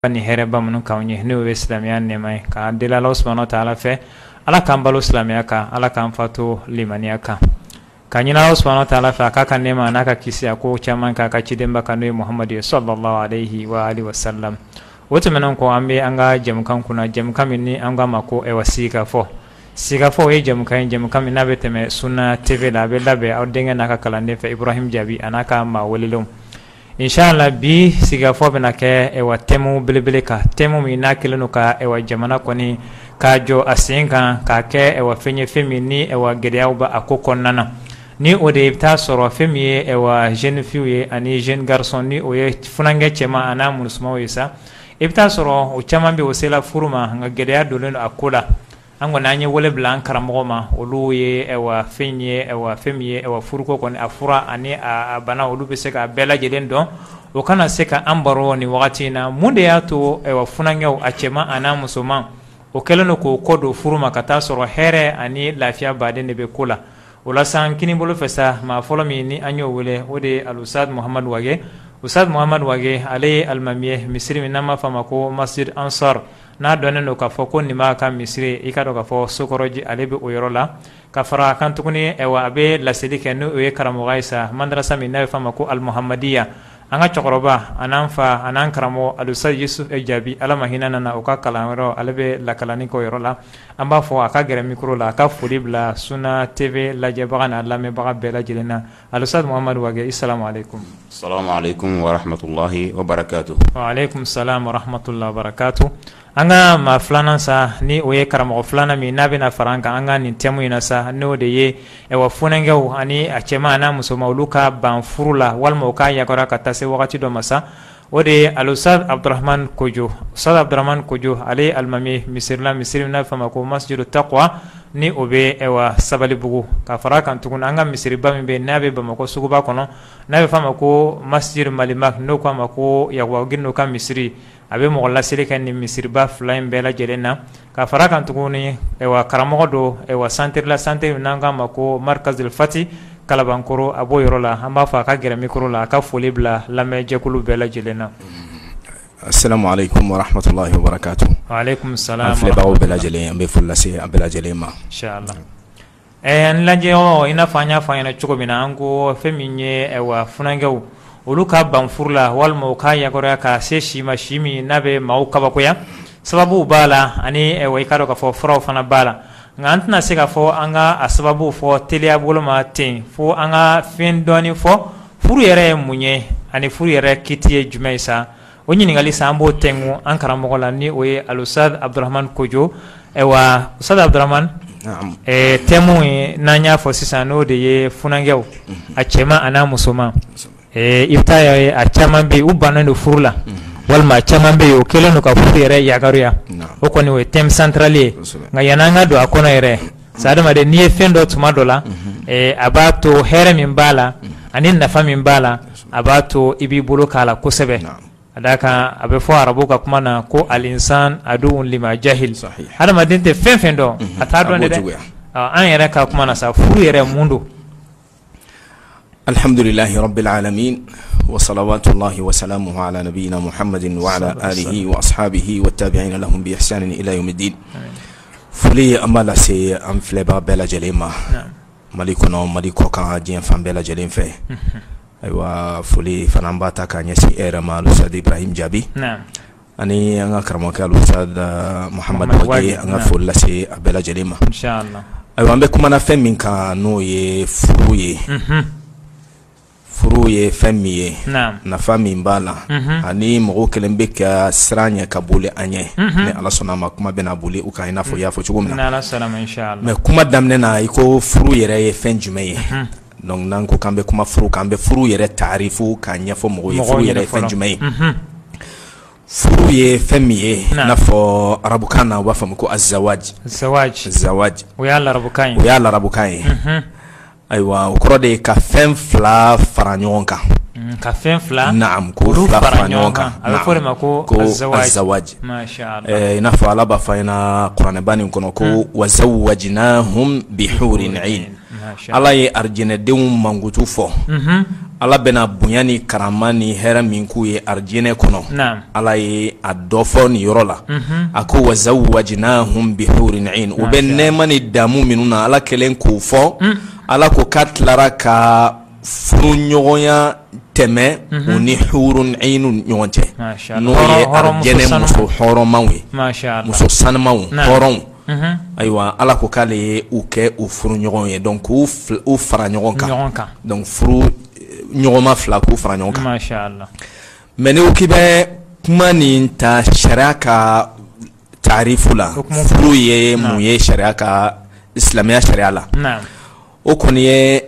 ni here bamnu kawnye ni we islamiyan ne mai ka dila Allah subhanahu wa ta'ala fe ala kan balo islamiya ka ala kan fatu limaniya ka kanyina Allah subhanahu wa ta'ala fe aka kan nema naka kisi ko chaman ka cidin baka no Muhammad sallallahu alaihi wa alihi wasallam woto menon ko ambe anga jam kan kuna jam kamini anga mako e wasika fo siga fo e jam kan na beteme sunna tv la be labe awdenga naka kalande fe Ibrahim Jabi anaka ma walilum inshallah bi siga fo bena ke e wa temu belebele ka temu mi nakilunu ka e wa jamana koni ka jo asinka ka ke e wa fenye femini e wa gediawba akoko nana ni o de ta soro femi e wa jeune fille ani jeune garçon ni o ye funange chema ana musuma wesa ibta soro o chama be o sela furuma nga gedeya dolen akola ango nanye wole blan karamoma olu ye e wa fenye e wa femi e wa furuko kon afura ani abana olu be seka bela jelen don o kana seka ambaro ni wakati na munde yato e wa funange o achema ana musuma o keleno ko kodo furuma kata soro here ani lafiya baden de be kula wala san kini bolo fesa ma folo mi ni anyo wele wode al ustad Muhammad Wage ale almamiye misri mi nama fama ko Masjid Ansar na doneno ka foko ni ma ka misri ikado ka fo sokoroji ale be oyorola ka fara kan tukuni e wa be la sedike no e karamo gaisa madrasa mi na fama ko al Muhammadiya anga chokoroba ananfa anan karamo al Ustad Yusuf Jabi ala mahinana na oka kalamero alebe la kalani ko yorola amba fo aka gere mikro la ka fudibla suna tv la jabana la me baga bela jilena al Ustad Muhammad Wage assalamu alaikum wa rahmatullahi wa barakatuh. Wa alaikum salam wa rahmatullahi wa barakatuh. Anga ma flana sa ni oye karamo flana mi nabe na faranka anga ni temu ina sa no de ye e wa funengew ani achema na musoma uluka banfurula walmo ka yakora katase wakati do masa ode al-Ustad Abdurrahman Kojo Ustad Abdurrahman Kojo ale almami misri na fama ko Masjidut Taqwa ni obe ewa sabali bugu ka faraka tukun anga misri ba mi be nabe ba mako suguba kono nabe fama ko Masjid Malimak no kwa mako yawa ginno ka misri abe mo la sele kan ni misri ba flaim bela jelena ka faraka tukuni ewa karamo do ewa santir nanga mako Markazul Fati kalabankoro abo yorola amba fa ka gere mikro la ka foli bla lame jekulu bela jelena. Assalamu alaikum wa rahmatullahi wa barakatuh. Wa alaikum salam. Afle bawo bela jele ambe fulasi abela jele ma inshallah nlaje o ina fanya na chuko bina ango feminye ewa funangew uluka banfurla walmo ka yakora ka seshi mashimi nabe mauka bakoya sababu bala ani ewa ikaro ka fo fro fana bala ngantna sega fo anga asababu fo telia boloma tin fo anga fin doni fo furu yere munye ani furu yere kitiye jumaisa onyi ningali sambo tengu ankara mogola ni oye al-Ustad Abdurrahman Kojo ewa Ustad Abdurrahman naam temu nanya fo sisano de ye funangew achema ana musoma iftaya ye achama be ubana no furula walma achama be o keleno ka furu yere yagaruya o koni we tem centralier ngayananga do akona yere sadama de ni fendo tumadola abato here minbala anin nafa minbala abato ibi bulu kala kusebe adaka abe fo arabuka kuma na ko al-insan aduun lima jahil hada madinte fendo atado ne de an yere ka kuma na sa furu yere mundu. Alhamdulillahi rabbil alamin wa salawatullahi wa salamuhu ala nabiyyina Muhammadin wa ala alihi wa ashabihi wa tabi'ina lahum bi ihsanin ila yawmiddin. Fuli amala se am fleba bela jelema maliko ka jien fam bela jelen fe aywa fuli fanambata ka nyasi era mal Ustad Ibrahim Jabi ani anga karmoka Ustad Muhammad Wage anga fulla se abela jelema inshallah aywa ambe kuma na femin ka no ye furuye femiye na fami mbala ani mo kelembe ka sranya kabule anye ne ala sona ma kuma bena bule uka ina fo ya fo chugumna na ala salama inshallah me kuma damne na iko furu yere ye fenjumeye donc nan ko kambe kuma kambe furu yere taarifu ka nyafo mo ye furu yere fenjumeye furu ye femiye na fo arabukana wa fam ko azawaj o ya arabukai aywa ukrode ka fem fla faranyonka ka fem fla naam ko fla faranyonka alfore mako azawaj masha Allah ina fa ala ba fa ina qur'an bani kono ko wazawajnahum bihurin ain ala ye arjinɛdenw mankutu fɔ ala bɛna bonya ni karama ni hɛrɛ min k'u ye arjinɛ kɔnɔ ala ye a dɔ fɔ nin yɔrɔ la a ko wa zawwajnahum bihurin ain u bɛ nɛɛma ni damu minnu na ala kɛlen k'o fɔ ala ko k'a tilara ka furuɲɔgɔnya tɛmɛ u ni hurun ainu ɲɔgɔn cɛ n'o ye arjinɛ muso hɔrɔnmaw ye muso sanumaw hɔrɔnw ayiwa ala ko k'ale ye u kɛ u furu ɲɔgɔn ye donc k'u fara ɲɔgɔn kan donc furu ɲɔgɔnma fila k'u fara ɲɔgɔn kan mais ni k'i bɛ kuma nin ta sariya ka taarifu la furu ye mun ye sariya ka silamɛya sariya la o kɔni ye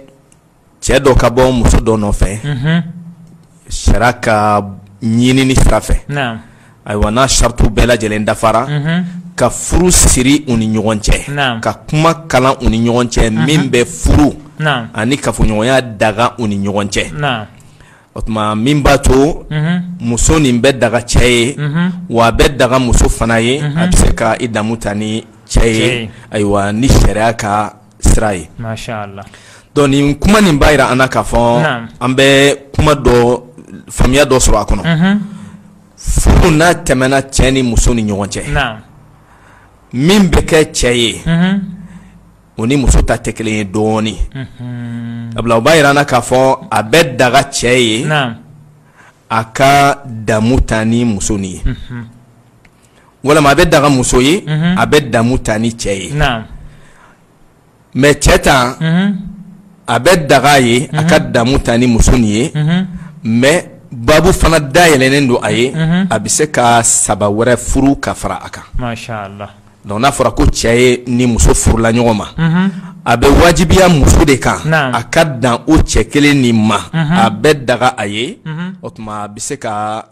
cɛ dɔ ka bɔ muso dɔ nɔfɛ sariya ka ɲinini sira fɛ ayiwa n'a saritiw bɛɛ lajɛlen dafara ka furu siri u ni ɲɔgɔn cɛ ka kuma kalan u ni ɲɔgɔn cɛ min bɛ furu ani kafoɲɔgɔnya daga u ni ɲɔgɔn cɛ o tuma min b'a to muso nin bɛ daga cɛ ye wa a bɛ daga muso fana ye a bɛ se ka i damu ta ni cɛ ye ayiwa ni sariya ka sira ye donc nin kuma nin b'a yira an na k'a fɔ an bɛ kuma dɔ faamuya dɔ sɔrɔ a kɔnɔ furu n'a tɛmɛna cɛ ni muso ni ɲɔgɔn cɛ min bɛ kɛ cɛ ye o ni muso ta tɛ kelen ye dɔɔni sabula o b'a yira an na k'a fɔ a bɛ daga cɛ ye a ka damu ta ni muso ni ye walima a bɛ daga muso ye a bɛ damu ta ni cɛ ye mais cɛ ta a bɛ daga ye a ka damu ta ni muso ni ye mais babu fana dayɛlɛnnen don a ye a bɛ se ka saba wɛrɛ furu ka fara a kan donc n'a fɔra ko cɛ ye ni muso furula ɲɔgɔn ma a bɛ wajibiya muso de kan a ka dan o cɛ kelen nin ma a bɛ daga a ye o tuma a bɛ se ka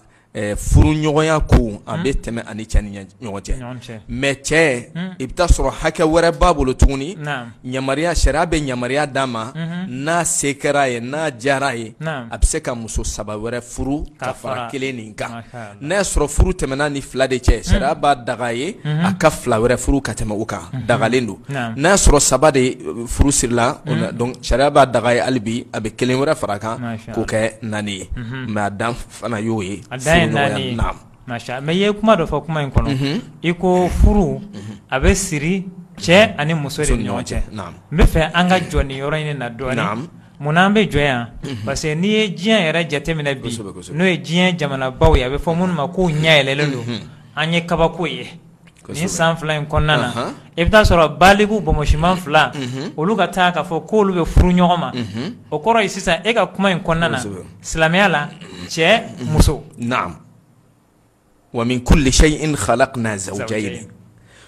furu ɲɔgɔnya ko a bɛ tɛmɛ ani cɛ ni ɲɔgɔn cɛ mais cɛ i bɛ taa sɔrɔ hakɛ wɛrɛ b'a bolo tuguni yamaruya sariya bɛ yamaruya d'a ma n'a se kɛra ye n'a diyara ye a bɛ se ka muso saba wɛrɛ furu ka fara kelen nin kan n'a y'a sɔrɔ furu tɛmɛna ni fila de cɛ sariya b'a daga ye a ka fila wɛrɛ furu ka tɛmɛ o kan dagalen don n'a y'a sɔrɔ saba de furu sirila donc sariya b'a daga ye hali bi a bɛ kelen wɛrɛ fara kan k'o kɛ naani ye mais a dan fana y'o ye mais ye kuma dɔ fɔ kuma in kɔnɔ i ko furu a bɛ siri cɛ ani muso de ni ɲɔgɔn cɛ n bɛ fɛ an ka jɔ nin yɔrɔ in na dɔɔni munna an bɛ jɔ yan parce que n'i ye diɲɛ yɛrɛ jateminɛ bi n'o ye diɲɛ jamanabaw ye a bɛ fɔ minnu ma k'u ɲɛ yɛlɛlen don an ye kabako ye nin san fila in kɔnɔna na i bɛ taa sɔrɔ baligu bɔnbɔnsiman fila olu ka taa k'a fɔ k'olu bɛ furu ɲɔgɔn ma o kɔrɔ ye sisan e ka kuma in kɔnɔna na silamɛya la cɛ muso wa min kulli shay'in khalaqna zawjayn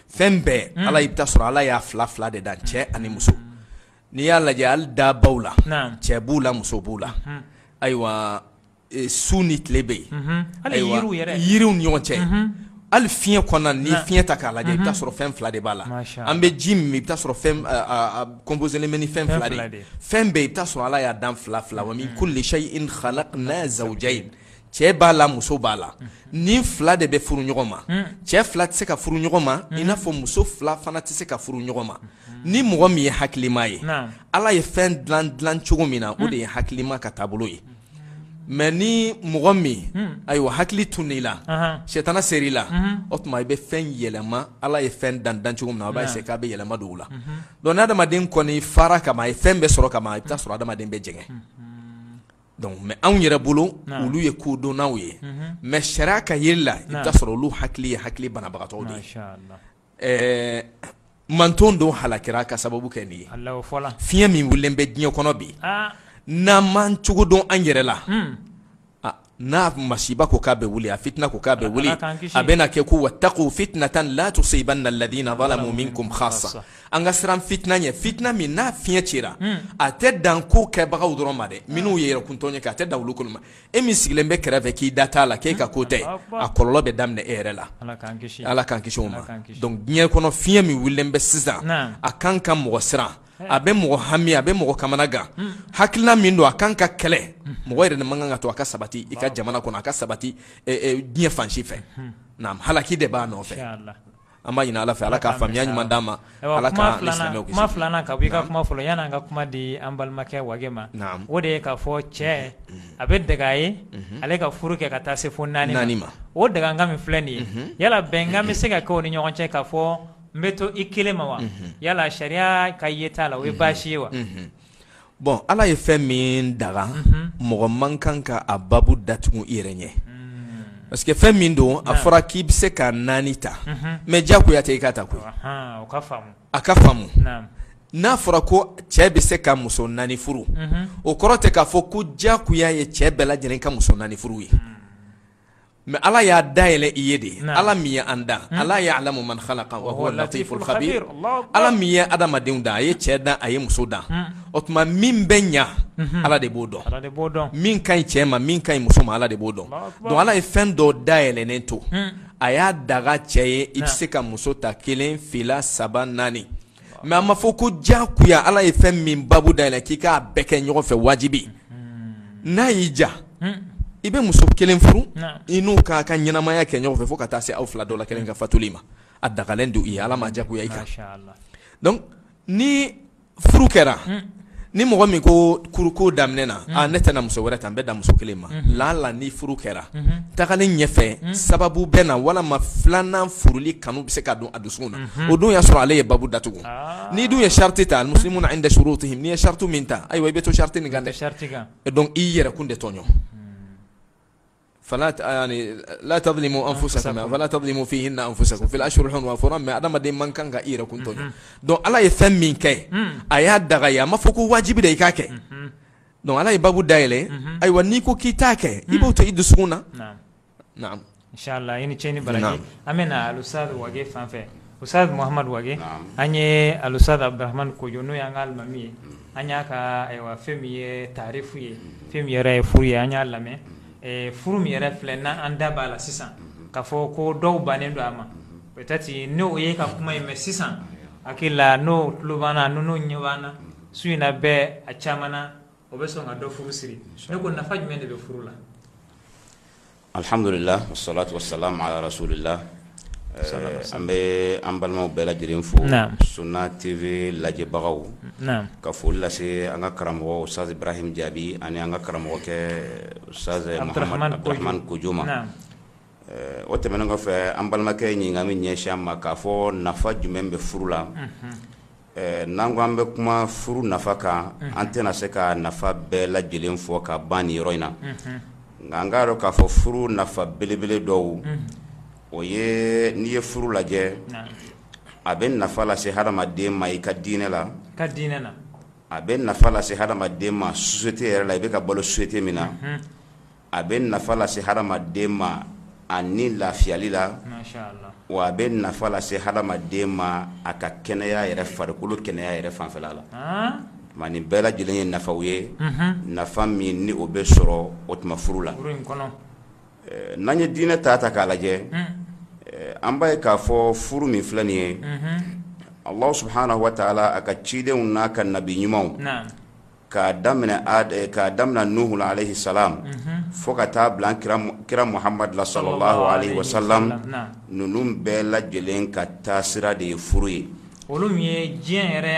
fɛn bɛɛ ala i bɛ taa sɔrɔ ala y'a fila fila de da cɛ ani muso n'i y'a lajɛ hali dabaw la cɛ b'u la muso b'u la ayiwa su ni tile bɛ yen ayiwa yiriw ni ɲɔgɔn cɛ hali fiɲɛ kɔnɔna ni fiɲɛ ta k'a lajɛ i bɛ taa sɔrɔ fɛn fila de b'a la an bɛ ji min i bɛ taa sɔrɔ fɛn composé bɛ ni fɛn fila de fɛn bɛɛ i bɛ taa sɔrɔ ala y'a dan fila fila wa min kulli shay'in khalaqna zawjayn cɛ b'a la muso b'a la ni fila de bɛ furu ɲɔgɔn ma cɛ fila tɛ se ka furu ɲɔgɔn ma i n'a fɔ muso fila fana tɛ se ka furu ɲɔgɔn ma ni mɔgɔ min ye hakilima ye ala ye fɛn dilan cogo min na o de ye hakilima ka taabolo ye mais ni mɔgɔ min ayiwa hakili tunni la sɛtana ser'i la o tuma i bɛ fɛn yɛlɛma ala ye fɛn dan cogo min na o b'a essayer k'a bɛ yɛlɛma don o la donc n'adamaden kɔni fara kama a ye fɛn bɛɛ sɔrɔ kama i bɛ taa sɔrɔ adamaden bɛ jɛngɛ donc mais anw yɛrɛ bolo olu ye kodɔnnaw ye mais sariya ka yiri la i bɛ taa sɔrɔ olu hakili ye hakili banabagatɔw de ye manton dɔw halakira ka sababu kɛ nin ye fiɲɛ min wulilen bɛ diɲɛ kɔnɔ bi n'an m'an cogo dɔn an yɛrɛ la n'a masiba ko k'a bɛ wuli a fitina ko k'a bɛ wuli a bɛna kɛ ko wattaqu fitnatan la tusibanna alladhina zalamu minkum khassa an ka siran fitina ɲɛ fitina min n'a fiɲɛ cira a tɛ dan ko kɛbagaw dɔrɔn ma dɛ minnu ye yɛrɛkuntɔn ye kɛ a tɛ dan olu kɔni ma e min sigilen bɛ kɛrɛfɛ k'i da t'a la k'e ka ko tɛ a kɔlɔlɔ bɛ daminɛ e yɛrɛ la ala k'an kisi o ma donc diɲɛ kɔnɔ fiɲɛ min wulilen bɛ sisan a kan ka mɔgɔ siran a bɛ mɔgɔ hami a bɛ mɔgɔ kamana gan hakilina min don a kan ka kɛlɛ mɔgɔ yɛrɛ de man kan ka to a ka sabati i ka jamana kɔnɔ a ka sabati diɲɛ fan si fɛ naam halaki de b'a nɔfɛ amma ina ala fa ala ka famiya nyuma dama ala ka islamu ko kuma fulana ka bi ka kuma fulo yana ga kuma di ambal make wagema o de ka fo che abe daga ye ale ka furu ke ka ta se fo nani ma o daga ngami flani yala benga mi se ka ko ni nyɔgɔn cɛ ka fɔ mbeto ikile ma wa yala sharia ka yeta la o bashi wa bon ala ye fɛn min daga mɔgɔ man kan ka a babu datugu i yɛrɛ ɲɛ parce que fɛn min don a fɔra k'i bɛ se ka naani ta mais diyagoya tɛ i ka ta koyi a ka faamu n'a fɔra ko cɛ bɛ se ka muso naani furu o kɔrɔ tɛ k'a fɔ ko diyagoya ye cɛ bɛɛ lajɛlen ka muso naani furu ye mais ala y'a dayɛlɛ i ye de ala min ye an da ala ya'lamu man khalaqa wa huwa latiful khabir ala min ye adamadenw da a ye cɛ da a ye muso da o tuma min bɛ ɲa ala de b'o dɔn min ka ɲi cɛ ma min ka ɲi muso ma ala de b'o dɔn donc ala ye fɛn dɔ dayɛlɛnen to a y'a daga cɛ ye i bɛ se ka muso ta 1 2 3 4 mais a ma fɔ ko diyagoya ala ye fɛn min babu dayɛlɛ k'i k'a bɛɛ kɛ ɲɔgɔn fɛ wajibi n'a y'i ja i bɛ muso 1 furu i n'u ka ɲɛnamaya kɛ ɲɔgɔn fɛ fo ka taa se aw 2 dɔ la 1 ka fatuli ma a dagalen don i ye ala ma diyagoya i kan donc ni furu kɛra ni mɔgɔ min ko kuruko daminɛ na ne tɛna muso wɛrɛ ta n bɛ da muso 1 ma lala ni furu kɛra tagalen ɲɛfɛ sababu bɛ na walama 2nan furuli kanu bɛ se ka don a dusukun na o don y'a sɔrɔ ale ye babu datugu ni dun ye charte ta muslimuna inda shurutihim ni ye charte min ta ayiwa i bɛ to charte nin kan dɛ donc i yɛrɛ kun de tɔɲɔ فلا يعني لا تظلموا انفسكم فلا تظلموا فيهن انفسكم في الاشهر الحرم وفرام ما ادم دي من كان غير كنتو دون الله يفهم من كاي ايا دغيا ما فوكو واجب دي كاكي دون الله يبابو دايله ايوا نيكو كيتاكي يبو تو يدسونا نعم ان شاء الله يني تشيني بلاغي امنا الاستاذ واجي فانفه استاذ محمد واجي اني الاستاذ عبد الرحمن كوجونو يانغال مامي انيا كا ايوا فيمي تعريفي فيمي راي فوري انيا لامي furu mi yɛrɛ filɛ na an da b'a la sisan ka fɔ ko dɔw bannen don a ma peut-être n'o ye ka kuma ye mais sisan hakili la n'o tulo b'an na n'o ɲɛ b'an na su in na bɛɛ a caman na o bɛ sɔn ka dɔ furu siri ne ko nafa jumɛn de bɛ furu la alhamdulillah wassalatu wassalamu ala rasulillah an bɛ an balimaw bɛɛ lajɛlen fo Sunna TV lajɛbagaw ka foli lase an ka karamɔgɔ Ustaz Ibrahim Jaabi ani an ka karamɔgɔ kɛ Ustaz Muhammad Abdurrahman Kojoma o tɛmɛnen kɔfɛ an balimakɛ ɲininka min ɲɛsin an ma k'a fɔ nafa jumɛn bɛ furu la n'an ko an bɛ kuma furu nafa kan an tɛna se ka nafa bɛɛ lajɛlen fɔ ka ban nin yɔrɔ in na nka an k'a dɔn k'a fɔ furu nafa belebele dɔw o ye n'i ye furu lajɛ a bɛ nafa lase hadamaden ma i ka diinɛ la a bɛ nafa lase hadamaden ma société yɛrɛ la i bɛ ka balo société min na a bɛ nafa lase hadamaden ma ani lafiyali la wa a bɛ nafa lase hadamaden ma a ka kɛnɛya yɛrɛ farikolo kɛnɛya yɛrɛ fanfɛla la ma nin bɛɛ lajɛlen ye nafaw ye nafa min ni o bɛ sɔrɔ o tuma furu la n'an ye diinɛ ta k'a lajɛ an b'a ye k'a fɔ furu min filɛ nin ye Allah subhanahu wa ta'ala a ka cidenw n'a ka nabi ɲumanw k'a daminɛ Nuhu alayhi salam fo ka taa bila kira Muhammad la sallallahu alayhi wa sallam ninnu bɛɛ lajɛlen ka taasira de ye furu ye olu min ye diɲɛ yɛrɛ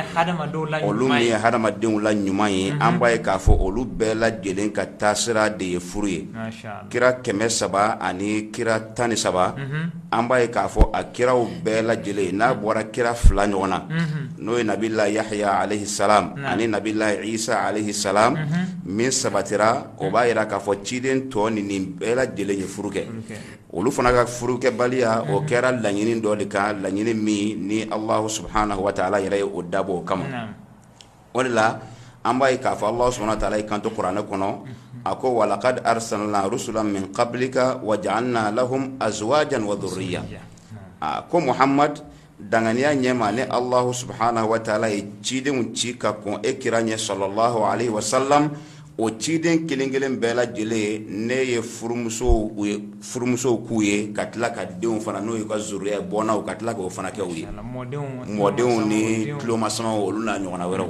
hadamadenw la ɲuman ye an b'a ye k'a fɔ olu bɛɛ lajɛlen ka taasira de ye furu ye kira 300 ani kira 13 an b'a ye k'a fɔ a kiraw bɛɛ lajɛlen n'a bɔra kira 2 ɲɔgɔn na n'o ye Nabilahi Yahya alayhi salam ani Nabilahi Isa alayhi salam min sabatira o b'a yira k'a fɔ ciden tɔ nin bɛɛ lajɛlen ye furu kɛ olu fana ka furu kɛbaliya o kɛra laɲini dɔ de kan laɲini min ni Allah subhanahu wa ta'ala yɛrɛ ye o dabɔ o kama o de la an b'a ye k'a fɔ Allah subhanahu wa ta'ala y'i kanto kuranɛ kɔnɔ a ko walaqad arsalna rusulan min qablika wa ja'alna lahum azwajan wa dhurriyya ko Muhammad danganiya ɲɛma ni Allah subhanahu wa ta'ala ye cidenw ci ka kɔn e kira ɲɛ sallallahu alayhi wa sallam o ciden kelen-kelen bɛɛ lajɛlen ne ye furumusow k'u ye ka tila ka denw fana n'o ye ka zuriya bɔnnaw ka tila k'o fana kɛ u ye mɔdenw ni tulomasamaw olu n'a ɲɔgɔnna wɛrɛw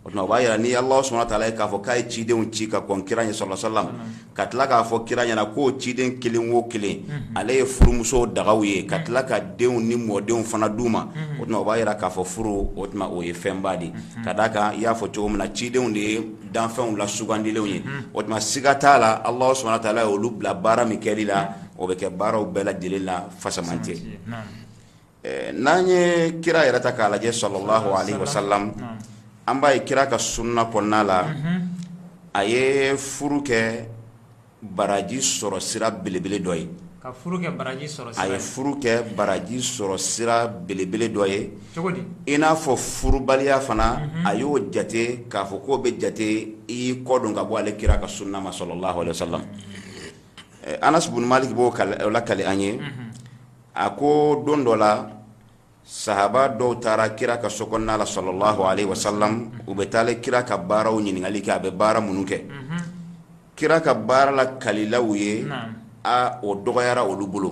o tuma o b'a yira ni Allah subhanahu wa ta'ala ye k'a fɔ k'a ye cidenw ci ka kɔn kira ɲɛ sallallahu alaihi wa sallam ka tila k'a fɔ kira ɲɛna k'o ciden kelen o kelen ale ye furumuso dagaw ye ka tila ka denw ni mɔdenw fana d'u ma o tuma o b'a yira k'a fɔ furu o tuma o ye fɛnba de ka d'a kan i y'a fɔ cogo min na cidenw de ye danfɛnw la sugandilenw ye o tuma siga t'a la Alahu subahana wa taala ye olu bila baara min kɛli la o bɛ kɛ baaraw bɛɛ lajɛlen la fasaman tɛ n'an ye kira yɛrɛ ta k'a lajɛ sallallahu alaihi wasallam an b'a ye kira ka sunna kɔnɔna la a ye furu kɛ baraji sɔrɔ sira belebele dɔ ye ka furu kɛ baraji sɔrɔ sira a ye furu kɛ baraji sɔrɔ sira belebele dɔ ye i n'a fɔ furubaliya fana a y'o jate k'a fɔ k'o bɛ jate i y'i kɔ don ka bɔ ale kira ka sunna ma sallallahu alaihi wasallam Anas ibn Malik b'o lakali an ye a ko don dɔ la sahaba dɔw taara kira ka so kɔnɔna la sallallahu alaihi wasallam u bɛ taa kira ka baaraw ɲininkali kɛ a bɛ baara minnu kɛ kira ka baara la kalilaw ye o dɔgɔyara olu bolo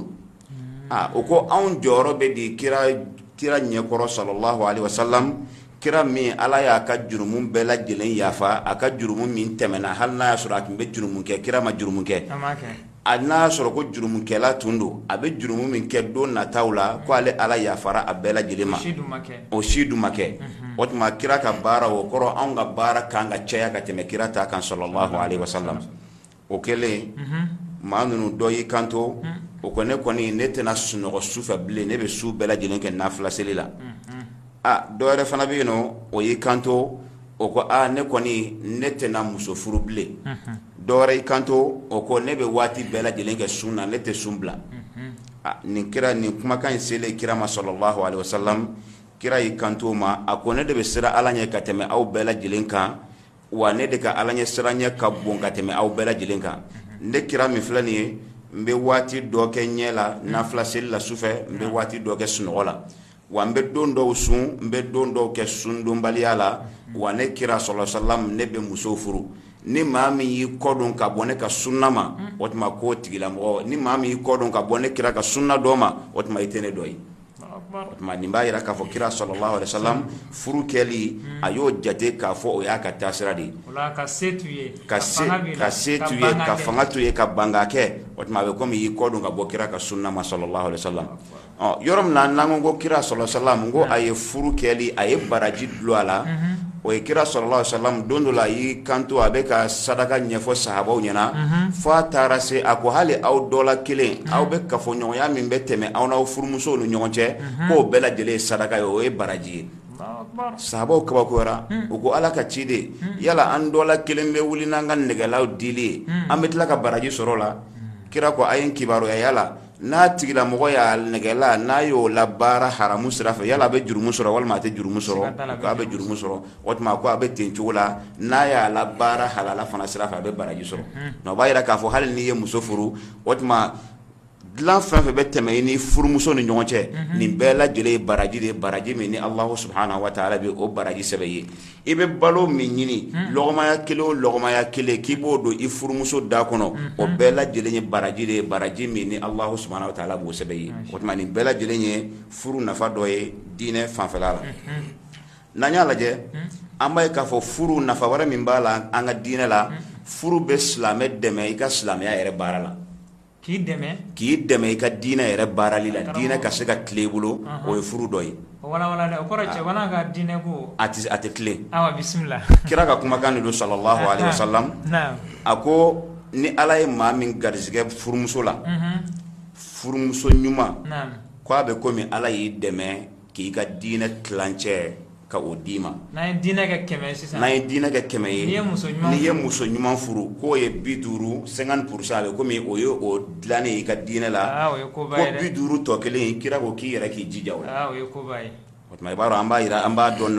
o ko anw jɔyɔrɔ bɛ di kira ɲɛkɔrɔ sallallahu alaihi wasallam kira min ala y'a ka jurumu bɛɛ lajɛlen yafa a ka jurumu min tɛmɛna hali n'a y'a sɔrɔ a tun bɛ jurumu kɛ kira ma jurumu kɛ a n'a y'a sɔrɔ ko jurumukɛla tun don a bɛ jurumu min kɛ don nataw la ko ale ala yafara a bɛɛ lajɛlen ma o si dun ma kɛ o tuma kira ka baara o kɔrɔ anw ka baara kan ka caya ka tɛmɛ kira ta kan sallallahu alaihi wasallam o kɛlen maa ninnu dɔ y'i kanto o ko ne kɔni ne tɛna sunɔgɔ su fɛ bilen ne bɛ su bɛɛ lajɛlen kɛ nafila seli la dɔ wɛrɛ fana bɛ yen nɔ o y'i kanto o ko ne kɔni ne tɛna muso furu bilen dɔ wɛrɛ y'i kanto o ko ne bɛ waati bɛɛ lajɛlen kɛ sun na ne tɛ sun bila nin kumakan in selen kira ma sallallahu alaihi wasallam kira y'i kanto o ma a ko ne de bɛ siran ala ɲɛ ka tɛmɛ aw bɛɛ lajɛlen kan wa ne de ka ala ɲɛ siran ɲɛ ka bon ka tɛmɛ aw bɛɛ lajɛlen kan ne kira min filɛ nin ye n bɛ waati dɔ kɛ ɲɛ la nafila seli la sufɛ n bɛ waati dɔ kɛ sunɔgɔ la wa n bɛ don dɔw sun n bɛ don dɔw kɛ sundonbaliya la wa ne kira sallallahu alaihi wasallam ne bɛ muso furu ni maa min y'i kɔdon ka bɔ ne ka sunna ma o tuma k'o tigilamɔgɔ ni maa min y'i kɔdon ka bɔ ne kira ka sunna dɔ ma o tuma i tɛ ne dɔ ye o tuma nin b'a yira k'a fɔ kira sallallahu alaihi wasallam furu kɛli a y'o jate k'a fɔ o y'a ka taasira de ye ka se t'u ye ka fanga t'u ye ka banga kɛ o tuma a bɛ komi i y'i kɔdon ka bɔ kira ka sunna ma sallallahu alaihi wasallam yɔrɔ min na n'an ko kira sallallahu alaihi wasallam ko a ye furu kɛli a ye baraji dulon a la o ye kira sallallahu alaihi wasallam don dɔ la a y'i kanto a bɛ ka sadaka ɲɛfɔ sahabaw ɲɛna fo a taara se a ko hali aw dɔ la kelen aw bɛ kafoɲɔgɔnya min bɛ tɛmɛ aw n'aw furumusow ni ɲɔgɔn cɛ k'o bɛɛ lajɛlen ye sadaka ye o ye baraji ye sahabaw kabakoyara u ko ala ka ciden yala an dɔ la kelen bɛ wuli n'an ka nɛgɛlaw dili ye an bɛ tila ka baraji sɔrɔ la kira ko a ye n kibaruya yala n'a tigilamɔgɔ y'a nɛgɛla n'a y'o la baara haramu sira fɛ yala a bɛ jurumu sɔrɔ walima a tɛ jurumu sɔrɔ ko a bɛ jurumu sɔrɔ o tuma ko a bɛ ten cogo la n'a y'a la baara halala fana sira fɛ a bɛ baraji sɔrɔ o b'a yira k'a fɔ hali n'i ye muso furu o tuma dilan fɛn fɛn bɛ tɛmɛ i ni furumuso ni ɲɔgɔn cɛ nin bɛɛ lajɛlen ye baraji de ye baraji min ni Allahu subhanahu wa ta'ala bɛ o baraji sɛbɛn ye i bɛ balo min ɲini lɔgɔmaya kelen o lɔgɔmaya kelen k'i b'o don i furumuso da kɔnɔ o bɛɛ lajɛlen ye baraji de ye baraji min ni Allahu subhanahu wa ta'ala b'o sɛbɛn ye o tuma nin bɛɛ lajɛlen ye furu nafa dɔ ye diinɛ fanfɛla la n'an y'a lajɛ an b'a ye k'a fɔ furu nafa wɛrɛ min b'a la an ka diinɛ la furu bɛ silamɛ dɛmɛ i ka silamɛya yɛrɛ baara la k'i dɛmɛ i ka diinɛ yɛrɛ baarali la diinɛ ka se ka tile i bolo o ye furu dɔ ye o kɔrɔ cɛ wala ka diinɛ ko a tɛ tile bisimila kira ka kumakan de don sallallahu alaihi wasallam a ko ni ala ye maa min garizigɛ furumuso la furumuso ɲuman ko a bɛ komi ala y'i dɛmɛ k'i ka diinɛ tilancɛ ka o d'i ma n'an ye diinɛ kɛ 100 sisan n'an ye diinɛ kɛ 100 ye n'i ye muso ɲuman furu k'o ye 50 50% a bɛ komi o ye o dilannen i ka diinɛ la ko 50 tɔ kelen kira ko k'i yɛrɛ k'i jija o la o ye koba ye o tuma i b'a dɔn an b'a dɔn